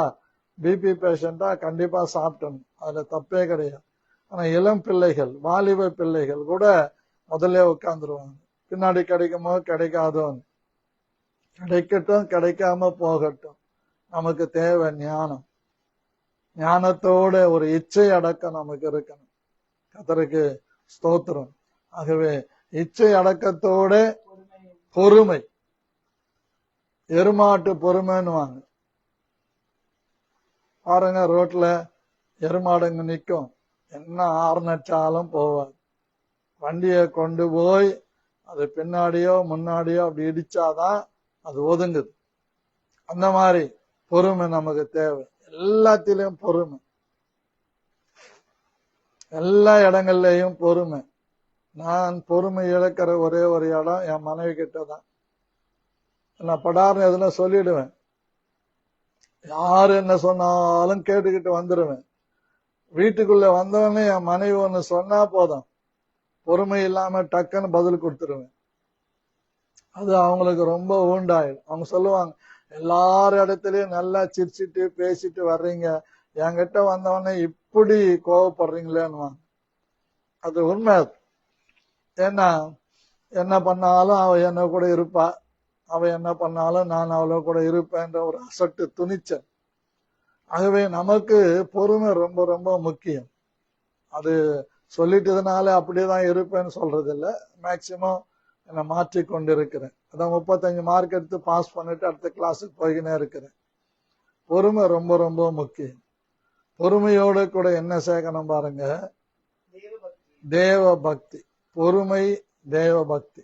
பிபி பேஷண்டா கண்டிப்பா சாப்பிட்டணும், அதுல தப்பே கிடையாது. ஆனா இளம் பிள்ளைகள், வாலிப பிள்ளைகள் கூட முதல்ல உட்கார்ந்துருவாங்க, பின்னாடி கிடைக்குமோ கிடைக்காதோ, கிடைக்கட்டும் கிடைக்காம போகட்டும், நமக்கு தேவை ஞானம். ஞானத்தோட ஒரு இச்சை அடக்கம் நமக்கு இருக்கணும். கர்த்தருக்கு ஸ்தோத்திரம். ஆகவே இச்சை அடக்கத்தோட பொறுமை, எருமாட்டு பொறுமைன்னுவாங்க. பாருங்க, ரோட்ல எருமாடுங்க நிற்கும், என்ன ஆர்னச்சாலும் போவாது. வண்டியை கொண்டு போய் அது பின்னாடியோ முன்னாடியோ அப்படி இடிச்சாதான் அது ஒதுங்குது. அந்த மாதிரி பொறுமை நமக்கு தேவை. எல்லாத்திலையும் பொறுமை, எல்லா இடங்கள்லயும் பொறுமை. நான் பொறுமை இழக்கிற ஒரே ஒரு இடம் என் மனைவி கிட்ட தான். நான் படார்னு எதுனா சொல்லிடுவேன், யாரு என்ன சொன்னாலும் கேட்டுக்கிட்டு வந்துடுவேன். வீட்டுக்குள்ள வந்தவொடனே என் மனைவி ஒண்ணு சொன்னா போதும், பொறுமை இல்லாம டக்குன்னு பதில் கொடுத்துருவேன். அது அவங்களுக்கு ரொம்ப ஊண்டாயிடும். அவங்க சொல்லுவாங்க, எல்லார் இடத்துலயும் நல்லா சிரிச்சிட்டு பேசிட்டு வர்றீங்க, என்கிட்ட வந்தவொடனே இப்படி கோவப்படுறீங்களேன்னு. அது உண்மை. ஏன்னா என்ன பண்ணாலும் அவ என்ன கூட இருப்பா, அவ என்ன பண்ணாலும் நான் அவளோ கூட இருப்பேன்ற ஒரு அசட்டு துணிச்சல். ஆகவே நமக்கு பொறுமை ரொம்ப ரொம்ப முக்கியம். அது சொல்லிட்டதுனால அப்படியேதான் இருப்பேன்னு சொல்றது இல்ல. மேக்சிமம் என்னை மாற்றிக்கொண்டு இருக்கிறேன். அதான் 35 மார்க் எடுத்து பாஸ் பண்ணிட்டு அடுத்த கிளாஸுக்கு போய்கினே இருக்கிறேன். பொறுமை ரொம்ப ரொம்ப முக்கியம். பொறுமையோட கூட என்ன சேர்க்கணும் பாருங்க, தேவ பக்தி. பொறுமை, தேவ பக்தி,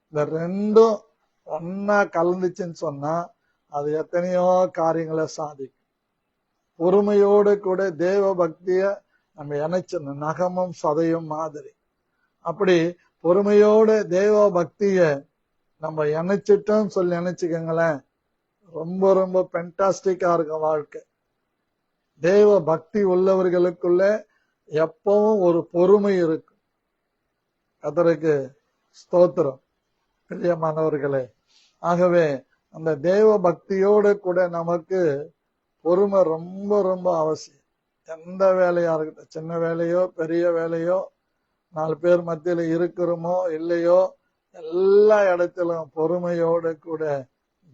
இந்த ரெண்டும் ஒன்னா கலந்துச்சுன்னு சொன்னா அது எத்தனையோ காரியங்களை சாதிக்கும். பொறுமையோடு கூட தேவ பக்திய நம்ம இணைச்சிடணும், நகமும் சதையும் மாதிரி. அப்படி பொறுமையோட தேவ பக்திய நம்ம இணைச்சிட்டோம் சொல்லி நினைச்சுக்கோங்களேன், ரொம்ப ரொம்ப பென்டாஸ்டிக்கா இருக்கும் வாழ்க்கை. தேவ பக்தி உள்ளவர்களுக்குள்ள எப்பவும் ஒரு பொறுமை இருக்கும். கர்த்தருக்கு ஸ்தோத்திரம் பிரியமானவர்களே. ஆகவே அந்த தேவ பக்தியோடு கூட நமக்கு பொறுமை ரொம்ப ரொம்ப அவசியம். எந்த வேலையா இருக்கட்டும், சின்ன வேலையோ பெரிய வேலையோ, 4 பேர் மத்தியில இருக்கிறோமோ இல்லையோ, எல்லா இடத்திலும் பொறுமையோடு கூட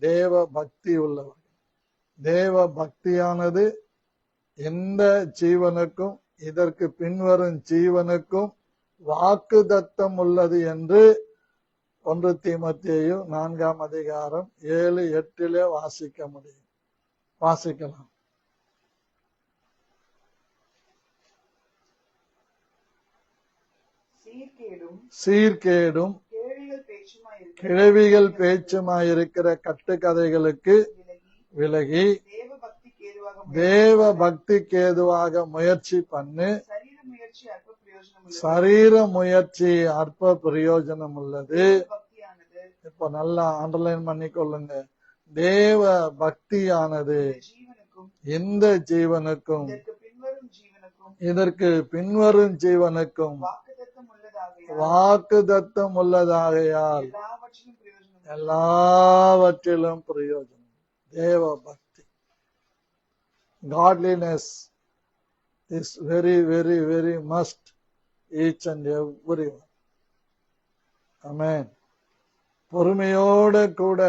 தேவ பக்தி உள்ளவர். தேவ பக்தியானது எந்த ஜீவனுக்கும் இதற்கு பின்வரும் ஜீவனுக்கும் வாக்குத்தத்தம் உள்ளது என்று 1 தீமோத்தேயு 4ஆம் அதிகாரம் 7-8 வாசிக்க முடியும். வாசிக்கலாம். சீர்கேடும் கிழவிகள் பேச்சுமாயிருக்கிற கட்டுக்கதைகளுக்கு விலகி தேவ பக்திக்கு ஏதுவாக முயற்சி பண்ணு. சரீர முயற்சி அற்ப பிரயோஜனம் உள்ளது. இப்ப நல்லா அண்டர்லைன் பண்ணிக்கொள்ளுங்க. தேவ பக்தியானது எந்த ஜீவனுக்கும் இதற்கு பின்வரும் ஜீவனுக்கும் வாக்குத்தத்தம் உள்ளதாகையால் எல்லாவற்றிலும் பிரயோஜனம். தேவ பக்தி, godliness is very very very must each and everyone. Amen. பொறுமையோட கூட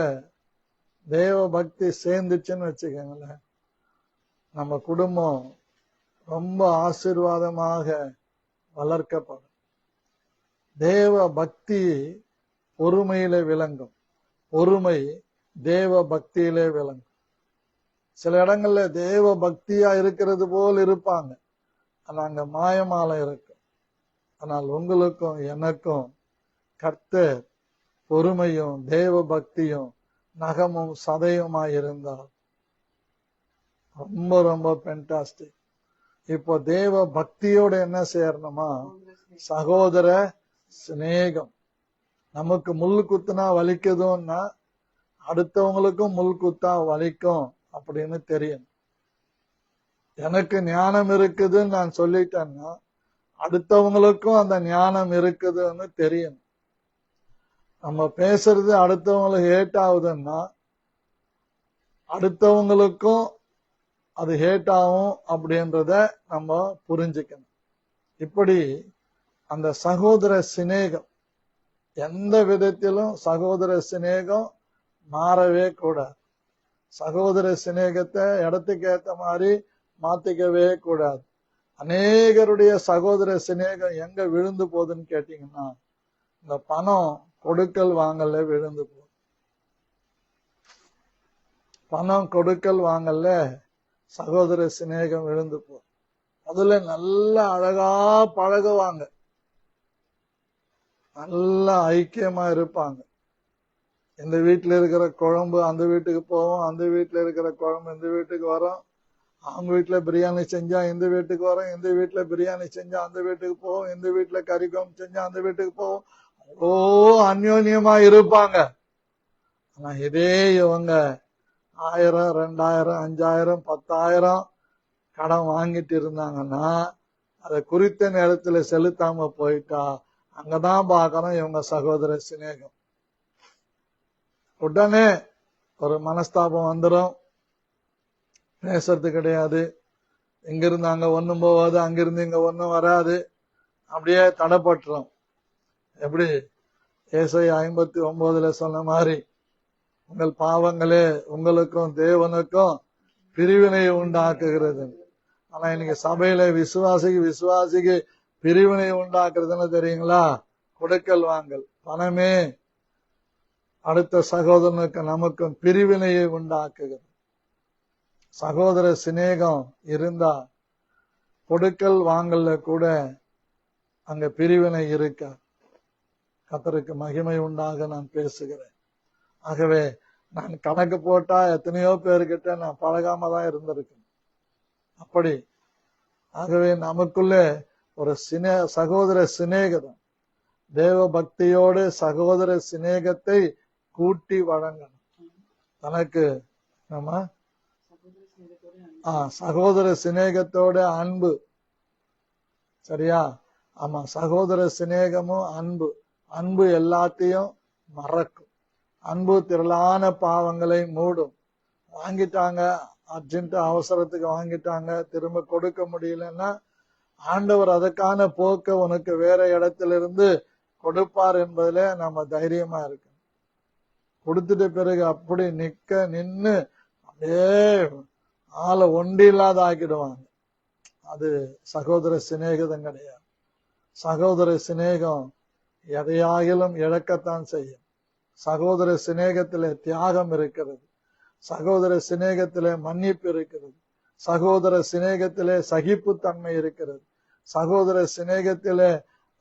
தேவ பக்தி சேர்ந்துச்சுன்னு வச்சுக்கோங்களேன், நம்ம குடும்பம் ரொம்ப ஆசீர்வாதமாக வளர்க்கப்படும். தேவ பக்தி பொறுமையில விளங்கும், பொறுமை தேவ பக்தியிலே விளங்கும். சில இடங்கள்ல தேவ பக்தியா இருக்கிறது போல் இருப்பாங்க, ஆனா அங்க மாயமாலம் இருக்கும். ஆனால் உங்களுக்கும் எனக்கும் கர்த்தர் பொறுமையும் தேவ பக்தியும் நகமும் சதையுமாய் இருந்தால் ரொம்ப ரொம்ப பென்டாஸ்டிக். இப்போ தேவ பக்தியோட என்ன செய்யணுமா, சகோதர சிநேகம். நமக்கு முள் குத்துனா வலிக்குதுன்னா அடுத்தவங்களுக்கும் முள் குத்தா வலிக்கும் அப்படின்னு தெரியும். எனக்கு ஞானம் இருக்குதுன்னு நான் சொல்லிட்டேன்னா அடுத்தவங்களுக்கும் அந்த ஞானம் இருக்குதுன்னு தெரியும். நம்ம பேசுறது அடுத்தவங்களுக்கு ஹேட் ஆகுதுன்னா அடுத்தவங்களுக்கும் அது ஹேட் ஆகும் அப்படின்றத நம்ம புரிஞ்சுக்கணும். இப்படி அந்த சகோதர சிநேகம், எந்த விதத்திலும் சகோதர சிநேகம் மாறவே கூடாது. சகோதர சிநேகத்தை இடத்துக்கு ஏத்த மாதிரி மாத்திக்கவே கூடாது. அநேகருடைய சகோதர சிநேகம் எங்க விழுந்து போகுதுன்னு கேட்டீங்கன்னா, இந்த பணம் கொடுக்கல் வாங்கல விழுந்து போகுது. பணம் கொடுக்கல் வாங்கல சகோதர சிநேகம் விழுந்து போகுது. அதுல நல்ல அழகா பழகுவாங்க, நல்ல ஐக்கியமா இருப்பாங்க. இந்த வீட்டுல இருக்கிற குழம்பு அந்த வீட்டுக்கு போவோம், அந்த வீட்டுல இருக்கிற குழம்பு இந்த வீட்டுக்கு வரும். அவங்க வீட்டுல பிரியாணி செஞ்சா இந்த வீட்டுக்கு வரும், இந்த வீட்டுல பிரியாணி செஞ்சா அந்த வீட்டுக்கு போவோம், இந்த வீட்டுல கறி குழம்பு செஞ்சா அந்த வீட்டுக்கு போவோம். ஓ அந்யோன்யமா இருப்பாங்க. ஆனா இதே இவங்க 1000, 2000, 5000, 10,000 கடன் வாங்கிட்டு இருந்தாங்கன்னா அதை குறித்த நேரத்துல செலுத்தாம போயிட்டா அங்கதான் பாக்கணும் இவங்க சகோதர சிநேகம். உடனே ஒரு மனஸ்தாபம் வந்துடும், பேசுறது கிடையாது. இங்கிருந்து அங்க ஒண்ணும் போகாது, அங்கிருந்து இங்க ஒண்ணும் வராது, அப்படியே தடைப்பட்டுரும். எப்படி ஏசாயா 59 சொன்ன மாதிரி, உங்கள் பாவங்களே உங்களுக்கும் தேவனுக்கும் பிரிவினையை உண்டாக்குகிறது. ஆனா இன்னைக்கு சபையில விசுவாசிக்கு பிரிவினை உண்டாக்குறதுன்னு தெரியுங்களா? கொடுக்கல் வாங்கல், பணமே அடுத்த சகோதரனுக்கு நமக்கும் பிரிவினையை உண்டாக்குகிறது. சகோதர சிநேகம் இருந்தா கொடுக்கல் வாங்கல்ல கூட அங்க பிரிவினை இருக்க. கர்த்தருக்கு மகிமை உண்டாக நான் பேசுகிறேன். ஆகவே நான் கணக்கு போட்டா எத்தனையோ பேர்கிட்ட நான் பழகாம தான் இருந்திருக்கேன். அப்படி ஆகவே நமக்குள்ள ஒரு சகோதர சிநேகம், தேவ பக்தியோடு சகோதர சிநேகத்தை கூட்டி வழங்கணும். தனக்கு நம்ம சகோதர சிநேகத்தோட அன்பு, சரியா? ஆமா, சகோதர சிநேகமும் அன்பு எல்லாத்தையும் மறக்கும். அன்பு திரளான பாவங்களை மூடும். வாங்கிட்டாங்க, அர்ஜென்ட் அவசரத்துக்கு வாங்கிட்டாங்க, திரும்ப கொடுக்க முடியலன்னா ஆண்டவர் அதற்கான போக்க உனக்கு வேற இடத்திலிருந்து கொடுப்பார் என்பதுல நம்ம தைரியமா இருக்கணும். கொடுத்துட்ட பிறகு அப்படி நின்னு அப்படியே ஆளை ஒண்டி இல்லாத ஆக்கிடுவாங்க. அது சகோதர சிநேகம் கிடையாது. சகோதர சிநேகம் எதையாகிலும் இழக்கத்தான் செய்யும். சகோதர சிநேகத்திலே தியாகம் இருக்கிறது. சகோதர சிநேகத்திலே மன்னிப்பு இருக்கிறது. சகோதர சிநேகத்திலே சகிப்புத்தன்மை இருக்கிறது. சகோதர சிநேகத்திலே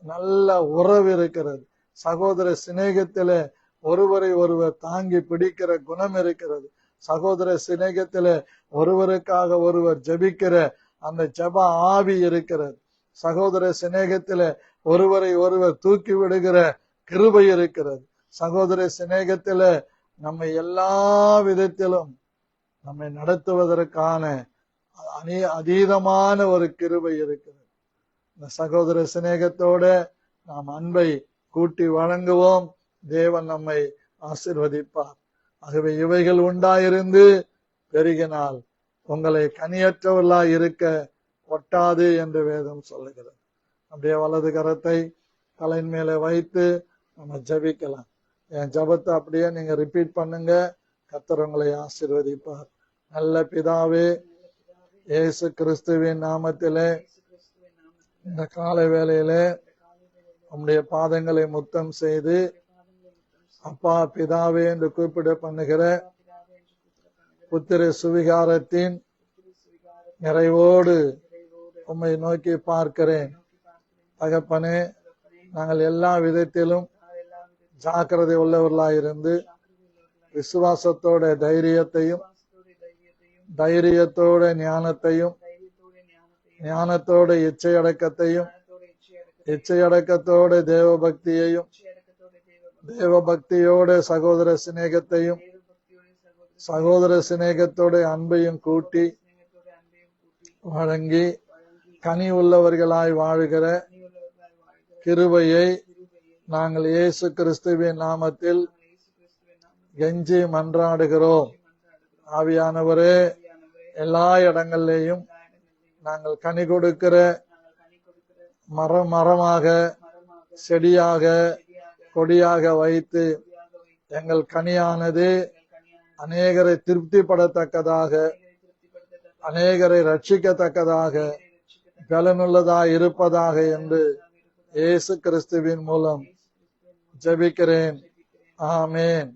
நல்ல உறவு இருக்கிறது. சகோதர சிநேகத்திலே ஒருவரை ஒருவர் தாங்கி பிடிக்கிற குணம் இருக்கிறது. சகோதர சிநேகத்திலே ஒருவருக்காக ஒருவர் ஜெபிக்கிற அந்த ஜெப ஆவி இருக்கிறது. சகோதர சிநேகத்திலே ஒருவரை ஒருவர் தூக்கி விடுகிற கிருபை இருக்கிறது. சகோதர சிநேகத்திலே நம்மை எல்லா விதத்திலும் நம்மை நடத்துவதற்கான அதீதமான ஒரு கிருபை இருக்கிறது. இந்த சகோதர சிநேகத்தோட நாம் அன்பை கூட்டி வழங்குவோம். தேவன் நம்மை ஆசீர்வதிப்பார். ஆகவே இவைகள் உண்டாயிருந்து பெருகினால் உங்களை கனியற்றவர்களாய் இருக்க ஒட்டாது என்று வேதம் சொல்லுகிறது. அப்படியே வலது கரத்தை தலையின் மேல வைத்து நம்ம ஜெபிக்கலாம். என் ஜெபத்தை அப்படியே நீங்க ரிப்பீட் பண்ணுங்க. கர்த்தர் உங்களை ஆசீர்வதிப்பார். நல்ல பிதாவே, இயேசு கிறிஸ்துவின் நாமத்திலே இந்த காலை வேளையிலே உம்முடைய பாதங்களை முத்தம் செய்து அப்பா பிதாவே என்று கூப்பிட பண்ணுகிற புத்திர சுவிகாரத்தின் நிறைவோடு உம்மை நோக்கி பார்க்கிறேன். தகப்பனே, நாங்கள் எல்லா விதத்திலும் ஜாக்கிரதை உள்ளவர்களாயிருந்து விசுவாசத்தோட தைரியத்தோட ஞானத்தையும், ஞானத்தோட இச்சையடக்கத்தையும், இச்சையடக்கத்தோட தேவ பக்தியையும், தேவ பக்தியோட சகோதர சிநேகத்தையும், சகோதர சிநேகத்தோட அன்பையும் கூட்டி வழங்கி கனி உள்ளவர்களாய் வாழுகிற கிருபையை நாங்கள் இயேசு கிறிஸ்துவின் நாமத்தில் கெஞ்சி மன்றாடுகிறோம். ஆவியானவரே, எல்லா இடங்களிலேயும் நாங்கள் கனி கொடுக்கிற மரமாக, செடியாக, கொடியாக வைத்து எங்கள் கனியானது அநேகரை திருப்திப்படத்தக்கதாக, அநேகரை ரட்சிக்கத்தக்கதாக, பலனுள்ளதாய் இருப்பதாக என்று இயேசு கிறிஸ்துவின் மூலம் ஜெபிக்கிறேன். ஆமென்.